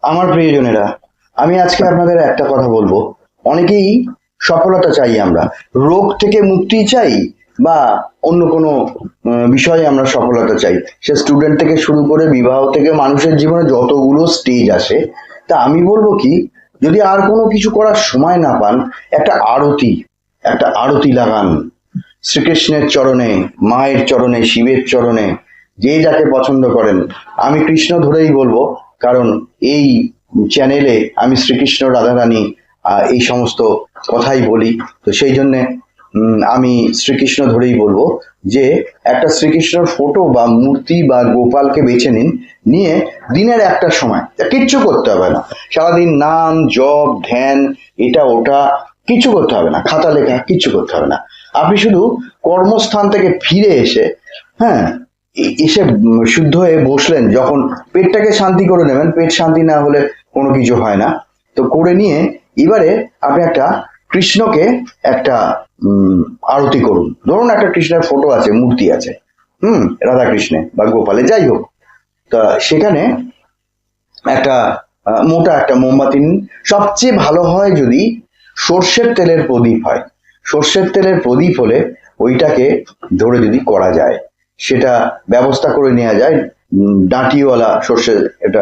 আমার প্রিয়জনেরা, আমি আজকে আপনাদের একটা কথা বলবো। অনেকেই সফলতা চাই আমরা, রোগ থেকে মুক্তি চাই বা অন্য কোনো বিষয়ে আমরা সফলতা চাই। সে স্টুডেন্ট থেকে শুরু করে বিবাহ থেকে মানুষের জীবনে যতগুলো স্টেজ আসে, তা আমি বলবো কি, যদি আর কোনো কিছু করার সময় না পান, একটা আরতি লাগান শ্রীকৃষ্ণের চরণে, মায়ের চরণে, শিবের চরণে, যে যাকে পছন্দ করেন। আমি কৃষ্ণ ধরেই বলবো, কারণ এই চ্যানেলে আমি শ্রীকৃষ্ণ রাধারানী এই সমস্ত কথাই বলি। তো সেই জন্যে আমি শ্রীকৃষ্ণ ধরেই বলবো যে একটা শ্রীকৃষ্ণর ফটো বা মূর্তি বা গোপালকে বেছে নিন, নিয়ে দিনের একটা সময়, কিচ্ছু করতে হবে না, সারাদিন নাম জপ ধ্যান এটা ওটা কিছু করতে হবে না, খাতা লেখা কিচ্ছু করতে হবে না। আপনি শুধু কর্মস্থান থেকে ফিরে এসে, হ্যাঁ, এসে শুদ্ধ হয়ে বসলেন, যখন পেটটাকে শান্তি করে নেবেন, পেট শান্তি না হলে কোনো কিছু হয় না। তো করে নিয়ে এবারে আপনি একটা কৃষ্ণকে একটা আরতি করুন। ধরুন একটা কৃষ্ণের ফটো আছে, মূর্তি আছে, রাধা কৃষ্ণে বা গোপালে যাই হোক। তা সেখানে একটা মোটা একটা মোমবাতি নিন। সবচেয়ে ভালো হয় যদি সর্ষের তেলের প্রদীপ হয়। সর্ষের তেলের প্রদীপ হলে ওইটাকে ধরে যদি করা যায়, সেটা ব্যবস্থা করে নেওয়া যায়। ডাঁটিওয়ালা সর্ষের এটা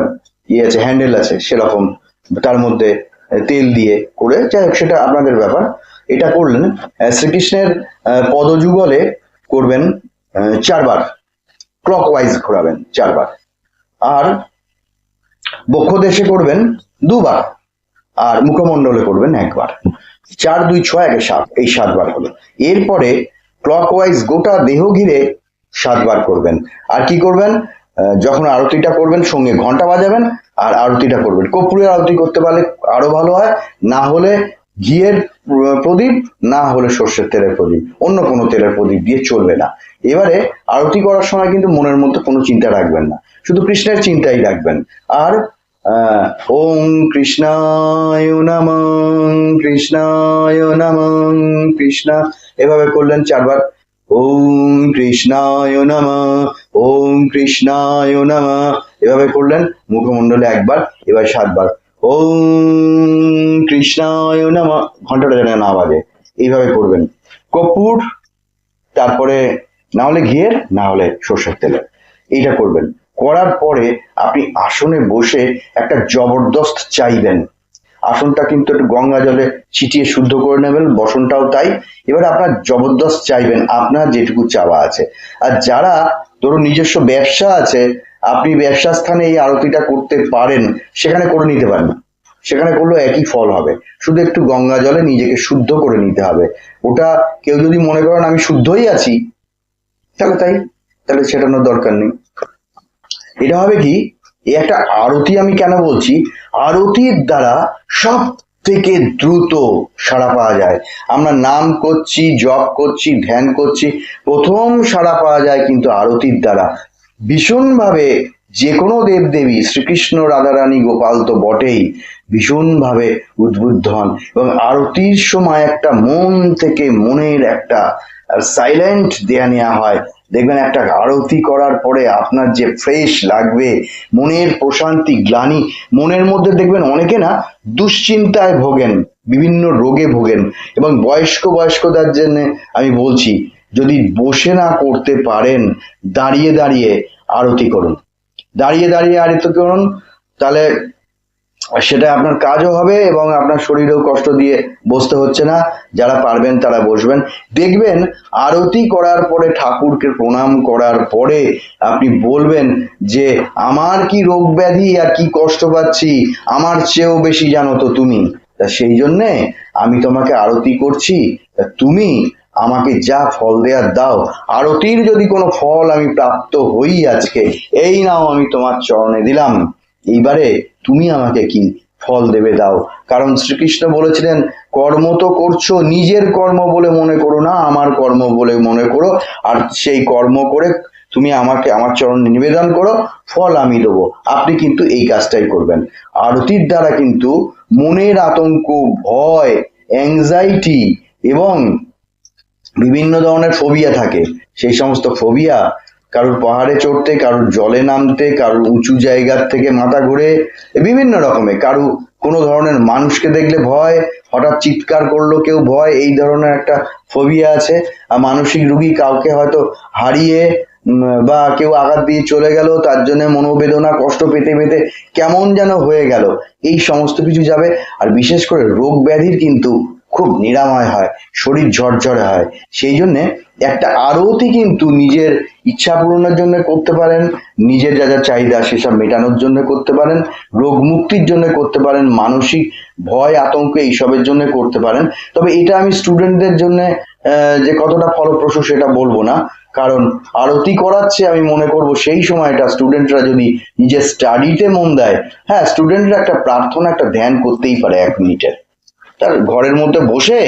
ইয়ে আছে, হ্যান্ডেল আছে সেরকম, তার মধ্যে তেল দিয়ে করে, যাই হোক সেটা আপনাদের ব্যাপার। এটা করলেন, শ্রীকৃষ্ণের পদযুগলে করবেন 4 বার, ক্লকওয়াইজ ঘোরাবেন 4 বার। আর বক্ষ দেশে করবেন 2 বার, আর মুখমণ্ডলে করবেন 1 বার। 4 2 6 1 7, এই 7 বার হলো। এরপরে ক্লকওয়াইজ গোটা দেহ ঘিরে 7 বার করবেন। আর কি করবেন, যখন আরতিটা করবেন সঙ্গে ঘন্টা বাজাবেন আর আরতিটা করবেন। কর্পূরের আরতি করতে পারলে আরো ভালো হয়, না হলে ঘিয়ের প্রদীপ, না হলে সর্ষের তেলের প্রদীপ, অন্য কোনো তেলের প্রদীপ দিয়ে চলবে না। এবারে আরতি করার সময় কিন্তু মনের মধ্যে কোনো চিন্তা রাখবেন না, শুধু কৃষ্ণের চিন্তাই রাখবেন। আর আহ, ওম কৃষ্ণায় নমঃ, কৃষ্ণায় নমঃ, কৃষ্ণ, এভাবে করলেন 4 বার। ওম কৃষ্ণায় নমঃ, ওম কৃষ্ণায় নমঃ, এভাবে করলেন। মুখমণ্ডলে 1 বার, এবার 7 বার। ওম কৃষ্ণায় নমঃ, ঘন্টাটা যেন না বাজে, এইভাবে করবেন। কর্পূর, তারপরে না হলে ঘিয়ের, না হলে সর্ষের তেলের, এইটা করবেন। করার পরে আপনি আসনে বসে একটা জবরদস্ত চাইবেন। আসনটা কিন্তু একটু গঙ্গা জলে ছিটিয়ে শুদ্ধ করে নেবেন, বসনটাও তাই। এবার আপনার জবরদস্ত চাইবেন, আপনার যেটুকু চাওয়া আছে। আর যারা ধরুন নিজস্ব ব্যবসা আছে, আপনি ব্যবসা স্থানে এই আরতিটা করতে পারেন, সেখানে করে নিতে পারেন, সেখানে করলেও একই ফল হবে। শুধু একটু গঙ্গা জলে নিজেকে শুদ্ধ করে নিতে হবে। ওটা কেউ যদি মনে করেন আমি শুদ্ধই আছি, তাহলে তাই, তাহলে সেটানোর দরকার নেই। এটা হবে কি, এই একটা আরতি আমি কেন বলছি, আরতির দ্বারা সব থেকে দ্রুত সাড়া পাওয়া যায়। আমরা নাম করছি, জপ করছি, ধ্যান করছি, প্রথম সাড়া পাওয়া যায় কিন্তু আরতির দ্বারা ভীষণভাবে। যে কোনো দেবদেবী, শ্রীকৃষ্ণ রাধারানী গোপাল তো বটেই, ভীষণভাবে উদ্বুদ্ধ হন। এবং আরতির সময় একটা মন থেকে মনের একটা সাইলেন্ট দেয়া নেওয়া হয়। দেখবেন একটা আরতি করার পরে আপনার যে ফ্রেশ লাগবে, মনের প্রশান্তি, গ্লানি, মনের মধ্যে দেখবেন অনেকে না দুশ্চিন্তায় ভোগেন, বিভিন্ন রোগে ভোগেন। এবং বয়স্কদের জন্য আমি বলছি, যদি বসে না করতে পারেন, দাঁড়িয়ে দাঁড়িয়ে আরতি করুন। দাঁড়িয়ে দাঁড়িয়ে আরতি করুন, তাহলে সেটা আপনার কাজও হবে এবং আপনার শরীরেও কষ্ট দিয়ে বসতে হচ্ছে না। যারা পারবেন তারা বসবেন। দেখবেন আরতি করার পরে, ঠাকুরকে প্রণাম করার পরে আপনি বলবেন যে আমার কি রোগ ব্যাধি আর কি কষ্ট পাচ্ছি, আমার চেয়েও বেশি জানো তো তুমি। তা সেই জন্যে আমি তোমাকে আরতি করছি, তা তুমি আমাকে যা ফল দেয়ার দাও। আরতির যদি কোনো ফল আমি প্রাপ্ত হই আজকে, এই নাও আমি তোমার চরণে দিলাম, এইবারে তুমি আমাকে কি ফল দেবে দাও। কারণ শ্রীকৃষ্ণ বলেছিলেন, কর্ম তো করছো, নিজের কর্ম বলে মনে করো না, আমার কর্ম বলে মনে করো। আর সেই কর্ম করে তুমি আমাকে আমার চরণে নিবেদন করো, ফল আমি দেবো। আপনি কিন্তু এই কাজটাই করবেন। আরতির দ্বারা কিন্তু মনের আতঙ্ক, ভয়, অ্যাংজাইটি এবং বিভিন্ন ধরনের ফোবিয়া থাকে, সেই সমস্ত ফোবিয়া কারুর পাহাড়ে চড়তে, কারুর জলে নামতে, কারুর উঁচু জায়গার থেকে মাথা ঘুরে, বিভিন্ন রকমের, কারু কোনো ধরনের মানুষকে দেখলে ভয়, হঠাৎ চিৎকার করলো কেউ ভয়, এই ধরনের একটা ফোবিয়া আছে। আর মানসিক রোগী কাউকে হয়তো হারিয়ে বা কেউ আঘাত দিয়ে চলে গেল, তার জন্য মনোবেদনা কষ্ট পেতে পেতে কেমন যেন হয়ে গেল, এই সমস্ত কিছু যাবে। আর বিশেষ করে রোগ ব্যাধির কিন্তু খুব নিরাময় হয়, শরীর ঝরঝরে হয়। সেই জন্যে একটা আরতি কিন্তু নিজের ইচ্ছা পূরণের জন্য করতে পারেন, নিজের যা যা চাহিদা সেসব মেটানোর জন্য করতে পারেন, রোগ মুক্তির জন্য করতে পারেন, মানসিক ভয় আতঙ্ক এইসবের জন্য করতে পারেন। তবে এটা আমি স্টুডেন্টদের জন্য যে কতটা ফলপ্রসূ সেটা বলবো না, কারণ আরতি করাচ্ছে আমি মনে করব সেই সময়টা স্টুডেন্টরা যদি নিজের স্টাডিতে মন দেয়, হ্যাঁ স্টুডেন্টরা একটা প্রার্থনা একটা ধ্যান করতেই পারে 1 মিনিটের, তার ঘরের মধ্যে বসে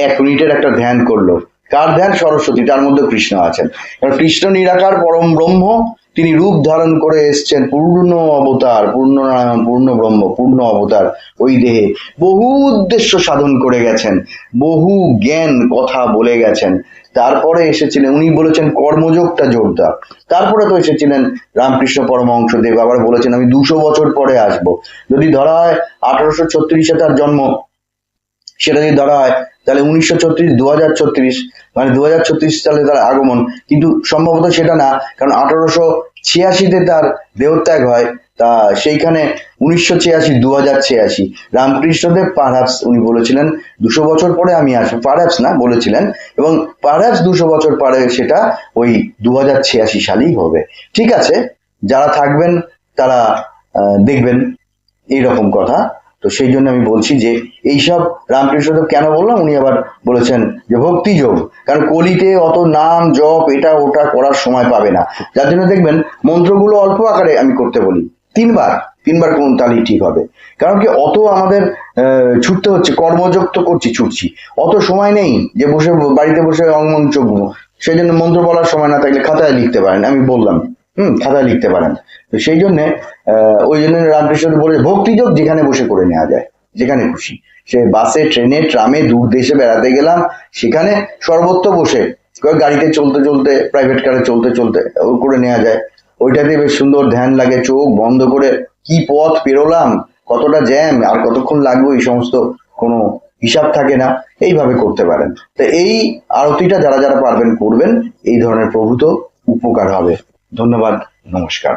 1 মিনিটের একটা ধ্যান করলো। কার ধ্যান? সরস্বতী, তার মধ্যে কৃষ্ণ আছেন। কারণ কৃষ্ণ নিরাকার পরম ব্রহ্ম, তিনি রূপ ধারণ করে এসছেন, পূর্ণ অবতার, পূর্ণ নারায়ণ, পূর্ণ ব্রহ্ম, পূর্ণ অবতার ওই দেহে, বহু উদ্দেশ্য সাধন করে গেছেন, বহু জ্ঞান কথা বলে গেছেন। তারপরে এসেছিলেন, উনি বলেছেন কর্মযোগটা জোরদার। তারপরে তো এসেছিলেন রামকৃষ্ণ পরমহংসদেব, আবার বলেছেন আমি 200 বছর পরে আসবো। যদি ধরা হয় 1836-এ তার জন্ম, সেটা যদি ধরা হয় তাহলে 1936 2036, মানে 2036 সালে তার আগমন, কিন্তু সম্ভবত সেটা না, কারণ 1886-তে তার দেহত্যাগ হয়। তা সেইখানে 1986 2086 রামকৃষ্ণদেব পারহ্যাপস উনি বলেছিলেন 200 বছর পরে আমি আসবো, পারহ্যাপস না বলেছিলেন, এবং পারহ্যাপস 200 বছর পরে সেটা ওই 2086 সালেই হবে। ঠিক আছে, যারা থাকবেন তারা দেখবেন এইরকম কথা। তো সেই জন্য আমি বলছি যে এইসব রামকৃষ্ণদেব কেন বললাম, উনি আবার বলেছেন যে ভক্তি যোগ, কারণ কলিতে অত নাম জপ এটা ওটা করার সময় পাবে না, যার জন্য দেখবেন মন্ত্রগুলো অল্প আকারে আমি করতে বলি, তিনবার কোন তালি ঠিক হবে। কারণ কি অত আমাদের ছুটতে হচ্ছে, কর্মযোগ তো করছি ছুটছি, অত সময় নেই যে বসে বাড়িতে বসে অঙ্গন চোখবো। সেই জন্য মন্ত্র বলার সময় না থাকলে খাতায় লিখতে পারেন, আমি বললাম খাতায় লিখতে পারেন। তো সেই জন্য ওই জন্য রামকৃষ্ণ বলে ভক্তিযোগ যেখানে বসে করে নেওয়া যায়, যেখানে খুশি, সে বাসে ট্রেনে ট্রামে দূর দেশে বেড়াতে গেলাম, সেখানে সর্বত্র বসে, গাড়িতে চলতে চলতে প্রাইভেট কারে চলতে চলতে করে নেওয়া যায়। ওইটাতে বেশ সুন্দর ধ্যান লাগে, চোখ বন্ধ করে কি পথ পেরোলাম, কতটা জ্যাম, আর কতক্ষণ লাগবে, এই সমস্ত কোনো হিসাব থাকে না, এইভাবে করতে পারেন। তো এই আরতিটা যারা যারা পারবেন করবেন, এই ধরনের প্রভূত উপকার হবে। ধন্যবাদ, নমস্কার।